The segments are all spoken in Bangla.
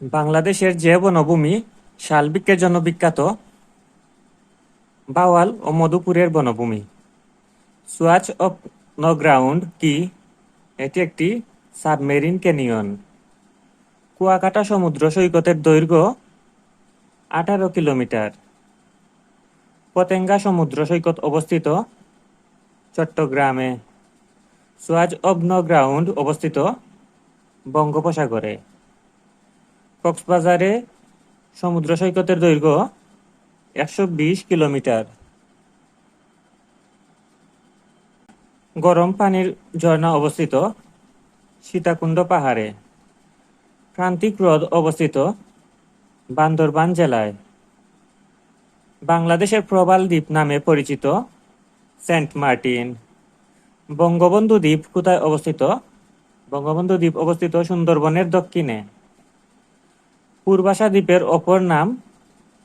বাংলাদেশের যে বনভূমি শাল বৃক্ষের জন্য বিখ্যাত, বাওয়াল ও মধুপুরের বনভূমি। সোয়াচ অফ ন গ্রাউন্ড কি? এটি একটি সাবমেরিন ক্যানিয়ন। কুয়াকাটা সমুদ্র সৈকতের দৈর্ঘ্য 18 কিলোমিটার। পতেঙ্গা সমুদ্র সৈকত অবস্থিত চট্টগ্রামে। সোয়াচ অফ ন গ্রাউন্ড অবস্থিত বঙ্গোপসাগরে। কক্সবাজারে সমুদ্র সৈকতের দৈর্ঘ্য 120 কিলোমিটার। গরম পানির ঝর্ণা অবস্থিত সীতাকুণ্ড পাহাড়ে। প্রান্তিক হ্রদ অবস্থিত বান্দরবান জেলায়। বাংলাদেশের প্রবাল দ্বীপ নামে পরিচিত সেন্ট মার্টিন। বঙ্গবন্ধু দ্বীপ কোথায় অবস্থিত? বঙ্গবন্ধু দ্বীপ অবস্থিত সুন্দরবনের দক্ষিণে। পূর্বাশা দ্বীপের অপর নাম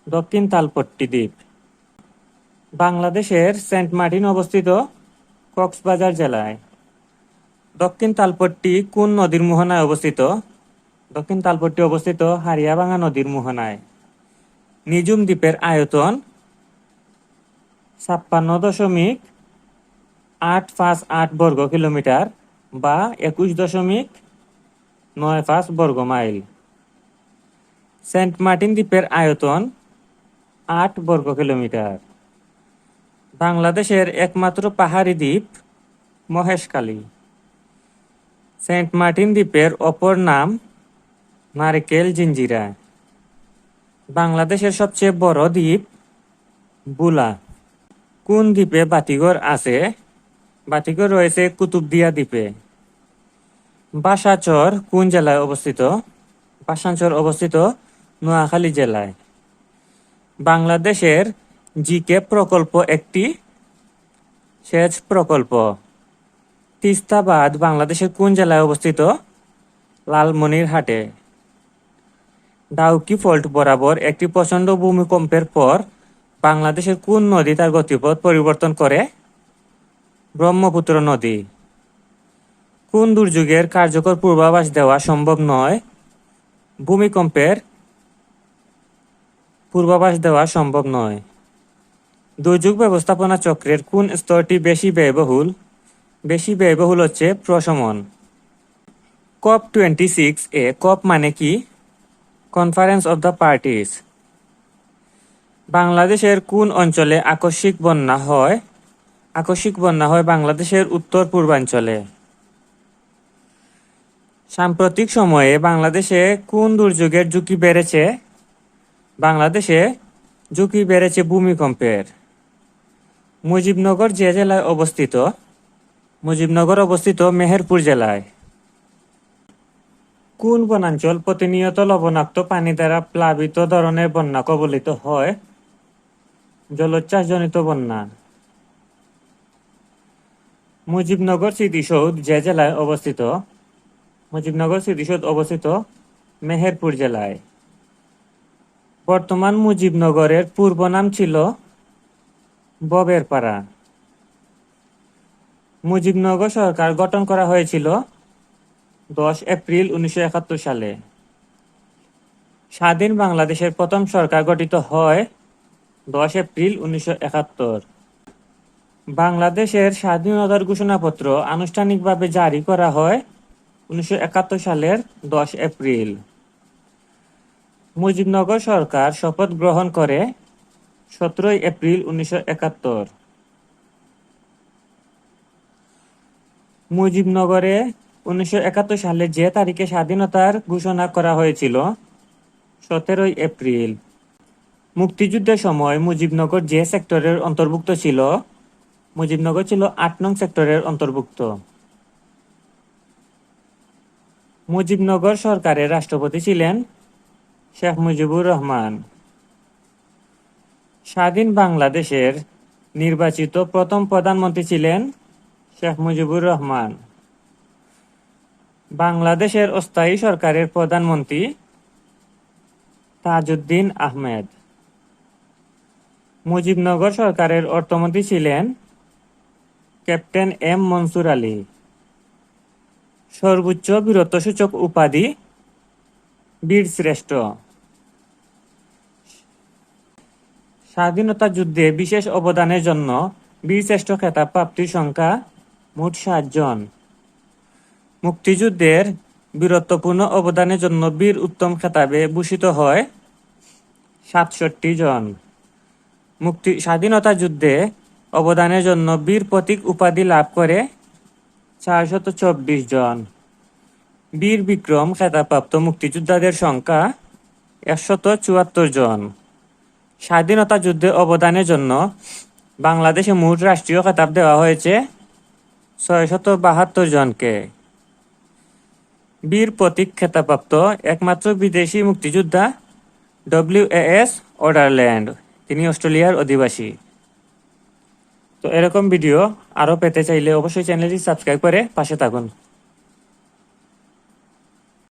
দক্ষিণ তালপট্টি দ্বীপ। বাংলাদেশের সেন্ট মার্টিন অবস্থিত কক্সবাজার জেলায়। দক্ষিণ তালপট্টি কোন নদীর মোহনায় অবস্থিত? দক্ষিণ তালপট্টি অবস্থিত হারিয়াভাঙ্গা নদীর মোহনায়। নিঝুম দ্বীপের আয়তন 56.858 বর্গ কিলোমিটার বা 21.95 বর্গ মাইল। সেন্ট মার্টিন দ্বীপের আয়তন 8 বর্গ কিলোমিটার। বাংলাদেশের একমাত্র পাহাড়ি দ্বীপ মহেশখালী। সেন্ট মার্টিন দ্বীপের অপর নাম নারকেল জিঞ্জিরা। বাংলাদেশের সবচেয়ে বড় দ্বীপ বুলা। কোন দ্বীপে বাতিঘর আছে? বাতিঘর রয়েছে কুতুবদিয়া দ্বীপে। বাসাচর কোন জেলায় অবস্থিত? বাসাচর অবস্থিত নোয়াখালী জেলায়। বাংলাদেশের জিকে প্রকল্প একটি সেচ প্রকল্প। তিস্তা বাঁধ বাংলাদেশের কোন জেলায় অবস্থিত? লালমনিরহাটে। ডাউকি ফল্ট বরাবর একটি প্রচণ্ড ভূমিকম্পের পর বাংলাদেশের কোন নদী তার গতিপথ পরিবর্তন করে? ব্রহ্মপুত্র নদী। কোন দুর্যোগের কার্যকর পূর্বাভাস দেওয়া সম্ভব নয়? ভূমিকম্পের পূর্বাভাস দেওয়া সম্ভব নয়। দুর্যোগ ব্যবস্থাপনা চক্রের কোন স্তরটি বেশি ব্যয়বহুল? বেশি ব্যয়বহুল হচ্ছে প্রশমন। COP26 এ কপ মানে কি? Conference of the parties. বাংলাদেশের কোন অঞ্চলে আকস্মিক বন্যা হয়? আকস্মিক বন্যা হয় বাংলাদেশের উত্তর পূর্বাঞ্চলে। সাম্প্রতিক সময়ে বাংলাদেশে কোন দুর্যোগের ঝুঁকি বেড়েছে? বাংলাদেশে ঝুঁকি বেড়েছে ভূমিকম্পের। মুজিবনগর যে জেলায় অবস্থিত? মুজিবনগর অবস্থিত মেহেরপুর জেলায়। কোন বনাঞ্চল প্রতিনিয়ত লবণাক্ত পানি দ্বারা প্লাবিত ধরনের বন্যা কবলিত হয়? জলোচ্ছ্বাসজনিত বন্যা। মুজিবনগর স্মৃতিসৌধ যে জেলায় অবস্থিত? মুজিবনগর স্মৃতিসৌধ অবস্থিত মেহেরপুর জেলায়। বর্তমান মুজিবনগরের পূর্ব নাম ছিল ববেরপাড়া। মুজিবনগর সরকার গঠন করা হয়েছিল 10 এপ্রিল 1971 সালে। স্বাধীন বাংলাদেশের প্রথম সরকার গঠিত হয় 10 এপ্রিল 1971। বাংলাদেশের স্বাধীনতার ঘোষণাপত্র আনুষ্ঠানিকভাবে জারি করা হয় 1971 সালের 10 এপ্রিল। মুজিবনগর সরকার শপথ গ্রহণ করে 17 এপ্রিল 1971। মুজিবনগরে 1971 সালে যে তারিখে স্বাধীনতার ঘোষণা করা হয়েছিল 17 এপ্রিল। মুক্তিযুদ্ধের সময় মুজিবনগর যে সেক্টরের অন্তর্ভুক্ত ছিল? মুজিবনগর ছিল 8 নং সেক্টরের অন্তর্ভুক্ত। মুজিবনগর সরকারের রাষ্ট্রপতি ছিলেন শেখ মুজিবুর রহমান। স্বাধীন বাংলাদেশের নির্বাচিত প্রথম প্রধানমন্ত্রী ছিলেন শেখ মুজিবুর রহমান। বাংলাদেশের অস্থায়ী সরকারের প্রধানমন্ত্রী তাজউদ্দিন আহমেদ। মুজিবনগর সরকারের অর্থমন্ত্রী ছিলেন ক্যাপ্টেন এম মনসুর আলী। সর্বোচ্চ বীরত্বসূচক উপাধি বীর শ্রেষ্ঠ। স্বাধীনতা যুদ্ধে বিশেষ অবদানের জন্য বীরশ্রেষ্ঠ খেতাব প্রাপ্তির সংখ্যা মোট 7 জন। মুক্তিযুদ্ধের বীরত্বপূর্ণ অবদানের জন্য বীর উত্তম খেতাবে ভূষিত হয় 67 জন। স্বাধীনতা যুদ্ধে অবদানের জন্য বীর প্রতীক উপাধি লাভ করে 424 জন। বীর বিক্রম খেতাবপ্রাপ্ত মুক্তিযোদ্ধাদের সংখ্যা 174 জন। স্বাধীনতা যুদ্ধে অবদানের জন্য বাংলাদেশে মোট রাষ্ট্রীয় খেতাব দেওয়া হয়েছে 672 জনকে। বীর প্রতীক খেতাবপ্রাপ্ত একমাত্র বিদেশি মুক্তিযোদ্ধা WAS অর্ডারল্যান্ড, তিনি অস্ট্রেলিয়ার অধিবাসী। তো এরকম ভিডিও আরও পেতে চাইলে অবশ্যই চ্যানেলটি সাবস্ক্রাইব করে পাশে থাকুন।